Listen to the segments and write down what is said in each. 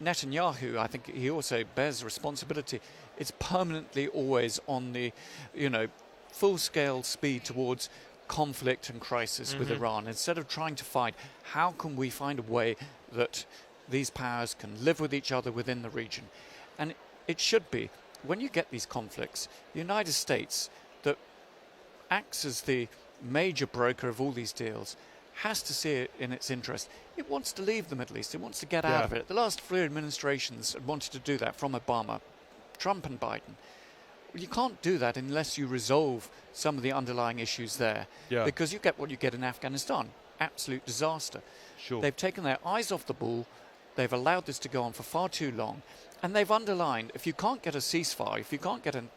Netanyahu, I think he also bears responsibility. It's permanently always on the, full-scale speed towards conflict and crisis with Iran. Instead of trying to find how can we find a way that these powers can live with each other within the region. And it should be, when you get these conflicts, the United States, that acts as the major broker of all these deals, has to see it in its interest. It wants to leave the Middle East. It wants to get out of it. The last 3 administrations had wanted to do that, from Obama, Trump and Biden. Well, you can't do that unless you resolve some of the underlying issues there. Because you get what you get in Afghanistan. Absolute disaster. They've taken their eyes off the ball. They've allowed this to go on for far too long. And they've underlined, if you can't get a ceasefire, if you can't get an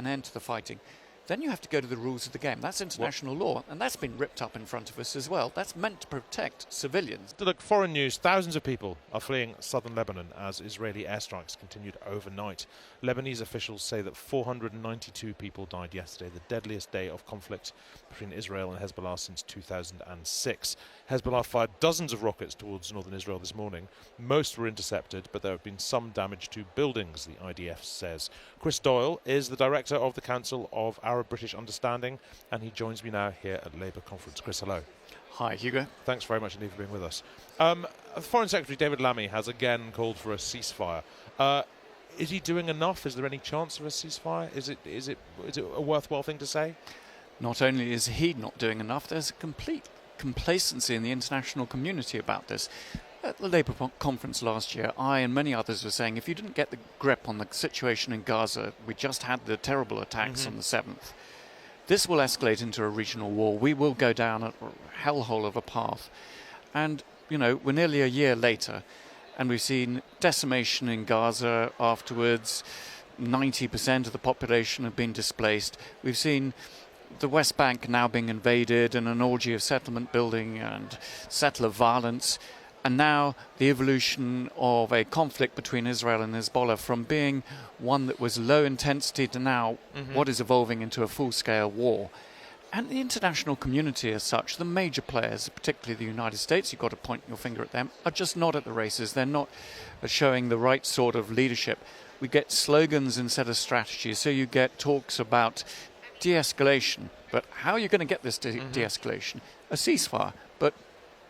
end to the fighting, then you have to go to the rules of the game. That's international law, and that's been ripped up in front of us as well. That's meant to protect civilians. Look, foreign news, thousands of people are fleeing southern Lebanon as Israeli airstrikes continued overnight. Lebanese officials say that 492 people died yesterday, the deadliest day of conflict between Israel and Hezbollah since 2006. Hezbollah fired dozens of rockets towards northern Israel this morning. Most were intercepted, but there have been some damage to buildings, the IDF says. Chris Doyle is the director of the Council of Arab-British Understanding, and he joins me now here at Labour Conference. Chris, hello. Hi, Hugo. Thanks very much indeed for being with us. Foreign Secretary David Lammy has again called for a ceasefire. Is he doing enough? Is there any chance of a ceasefire? Is it a worthwhile thing to say? Not only is he not doing enough, there's a complete complacency in the international community about this. At the Labour conference last year, I and many others were saying, if you didn't get the grip on the situation in Gaza, we just had the terrible attacks on the 7th, this will escalate into a regional war. We will go down a hellhole of a path. And, we're nearly a year later, and we've seen decimation in Gaza afterwards. 90% of the population have been displaced. We've seen the West Bank now being invaded, and an orgy of settlement building and settler violence. And now the evolution of a conflict between Israel and Hezbollah, from being one that was low intensity to now what is evolving into a full-scale war. And the international community as such, the major players, particularly the United States, you've got to point your finger at them, are just not at the races. They're not showing the right sort of leadership. We get slogans instead of strategies. So you get talks about de-escalation. But how are you going to get this de-escalation? A ceasefire. But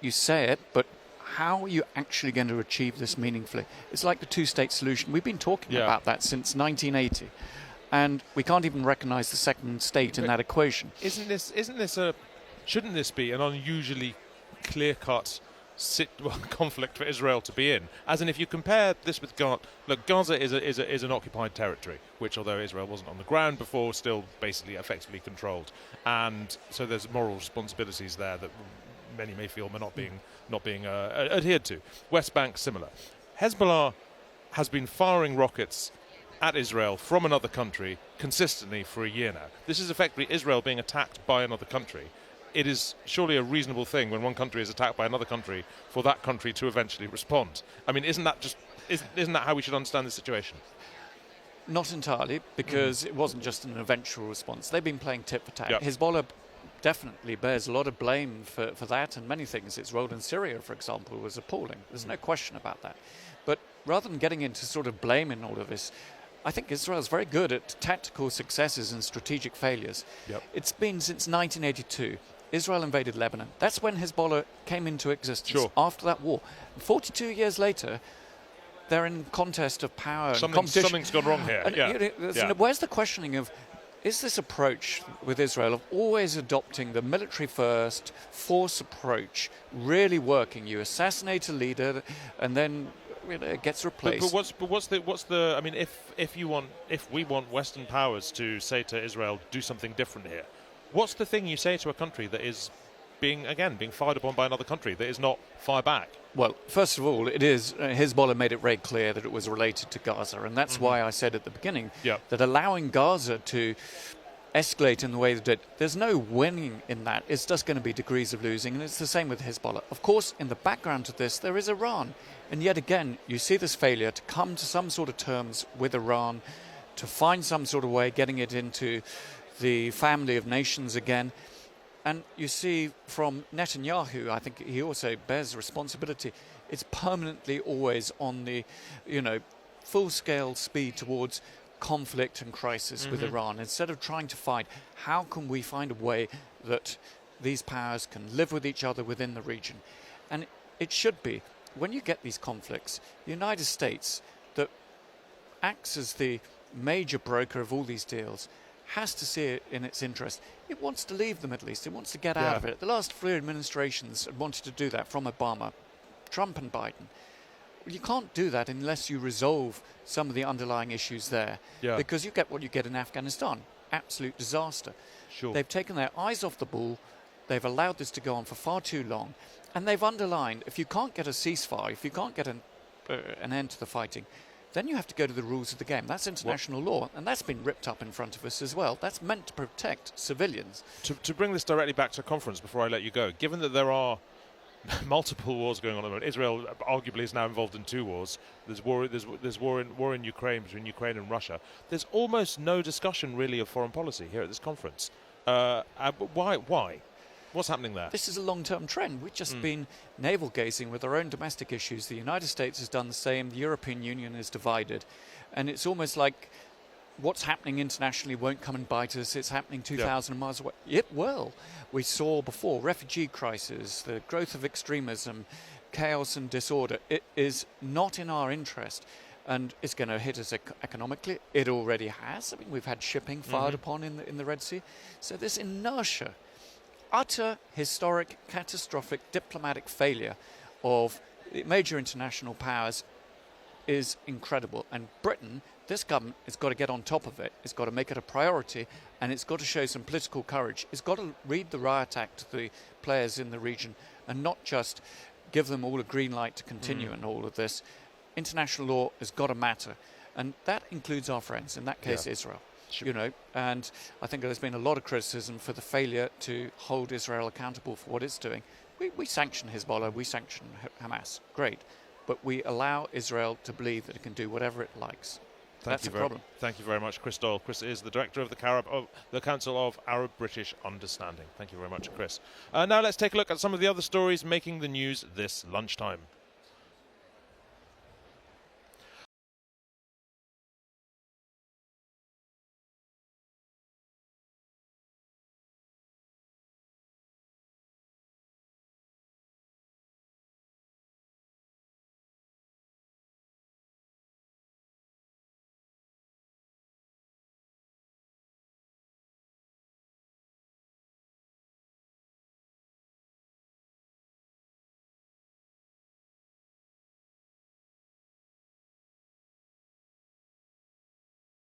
you say it, but how are you actually going to achieve this meaningfully? It's like the two-state solution. We've been talking about that since 1980. And we can't even recognize the second state in that equation. Shouldn't this be an unusually clear-cut conflict for Israel to be in? As in, if you compare this with Gaza, look, Gaza is an occupied territory, which, although Israel wasn't on the ground before, still basically effectively controlled. And so there's moral responsibilities there that many may feel are not being adhered to. West Bank, similar. Hezbollah has been firing rockets at Israel from another country consistently for a year now. This is effectively Israel being attacked by another country. It is surely a reasonable thing when one country is attacked by another country for that country to eventually respond. I mean, isn't that how we should understand the situation? Not entirely, because it wasn't just an eventual response. They've been playing tit for tat. Yep. Hezbollah definitely bears a lot of blame for that and many things. Its role in Syria, for example, was appalling. There's no question about that. But rather than getting into sort of blame in all of this, I think Israel's very good at tactical successes and strategic failures. Yep. It's been since 1982. Israel invaded Lebanon. That's when Hezbollah came into existence, after that war. 42 years later, they're in contest of power and competition. Something's gone wrong here. And where's the questioning of, is this approach with Israel of always adopting the military-first, force approach really working? You assassinate a leader, and then it gets replaced. But what's the? I mean, if we want Western powers to say to Israel, do something different here, what's the thing you say to a country that is being fired upon by another country that is not fire back? Well, first of all, it is Hezbollah made it very clear that it was related to Gaza, and that's why I said at the beginning that allowing Gaza to escalate in the way that it did, there's no winning in that. It's just going to be degrees of losing, and it's the same with Hezbollah. Of course, in the background to this, there is Iran, and yet again, you see this failure to come to some sort of terms with Iran, to find some sort of way getting it into the family of nations again. And you see from Netanyahu, I think he also bears responsibility. It's permanently always on the, full-scale speed towards conflict and crisis with Iran. Instead of trying to find how can we find a way that these powers can live with each other within the region. And it should be, when you get these conflicts, the United States, that acts as the major broker of all these deals, has to see it in its interest. It wants to leave the Middle East. It wants to get out of it. The last 3 administrations wanted to do that, from Obama, Trump and Biden. You can't do that unless you resolve some of the underlying issues there, because you get what you get in Afghanistan. Absolute disaster. Sure. They've taken their eyes off the ball. They've allowed this to go on for far too long. And they've underlined, if you can't get a ceasefire, if you can't get an end to the fighting, then you have to go to the rules of the game. That's international law, and that's been ripped up in front of us as well. That's meant to protect civilians. To bring this directly back to conference before I let you go, given that there are multiple wars going on at the moment, Israel arguably is now involved in 2 wars. There's war in Ukraine, between Ukraine and Russia. There's almost no discussion really of foreign policy here at this conference. Why? What's happening there? This is a long-term trend. We've just been navel-gazing with our own domestic issues. The United States has done the same. The European Union is divided. And it's almost like what's happening internationally won't come and bite us. It's happening 2,000 miles away. It will. We saw before refugee crisis, the growth of extremism, chaos and disorder. It is not in our interest. And it's going to hit us economically. It already has. I mean, we've had shipping fired upon in the Red Sea. So this inertia, utter, historic, catastrophic diplomatic failure of major international powers is incredible. And Britain, this government, has got to get on top of it. It's got to make it a priority, and it's got to show some political courage. It's got to read the riot act to the players in the region and not just give them all a green light to continue in all of this. International law has got to matter, and that includes our friends, in that case Israel. Sure. And I think there's been a lot of criticism for the failure to hold Israel accountable for what it's doing. We sanction Hezbollah, we sanction Hamas, great, but we allow Israel to believe that it can do whatever it likes. That's a problem. Thank you very much, Chris Doyle. Chris is the director of the Council of Arab-British Understanding. Thank you very much, Chris. Now let's take a look at some of the other stories making the news this lunchtime.